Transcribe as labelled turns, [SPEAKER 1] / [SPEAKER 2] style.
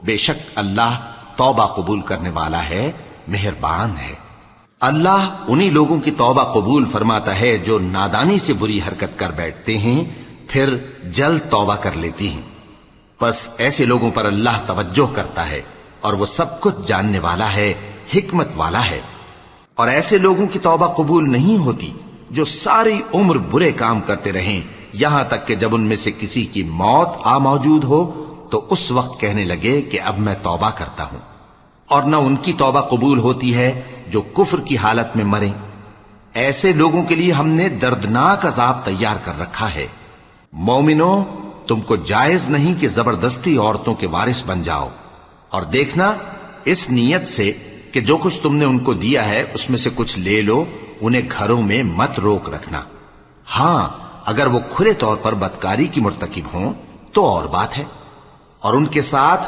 [SPEAKER 1] بے شک اللہ توبہ قبول کرنے والا ہے، مہربان ہے۔ اللہ انہی لوگوں کی توبہ قبول فرماتا ہے جو نادانی سے بری حرکت کر بیٹھتے ہیں پھر جلد توبہ کر لیتی ہیں، پس ایسے لوگوں پر اللہ توجہ کرتا ہے اور وہ سب کچھ جاننے والا ہے، حکمت والا ہے۔ اور ایسے لوگوں کی توبہ قبول نہیں ہوتی جو ساری عمر برے کام کرتے رہیں، یہاں تک کہ جب ان میں سے کسی کی موت آ موجود ہو تو اس وقت کہنے لگے کہ اب میں توبہ کرتا ہوں۔ اور نہ ان کی توبہ قبول ہوتی ہے جو کفر کی حالت میں مریں۔ ایسے لوگوں کے لیے ہم نے دردناک عذاب تیار کر رکھا ہے۔ مومنوں، تم کو جائز نہیں کہ زبردستی عورتوں کے وارث بن جاؤ، اور دیکھنا اس نیت سے کہ جو کچھ تم نے ان کو دیا ہے اس میں سے کچھ لے لو، انہیں گھروں میں مت روک رکھنا۔ ہاں، اگر وہ کھلے طور پر بدکاری کی مرتکب ہوں تو اور بات ہے، اور ان کے ساتھ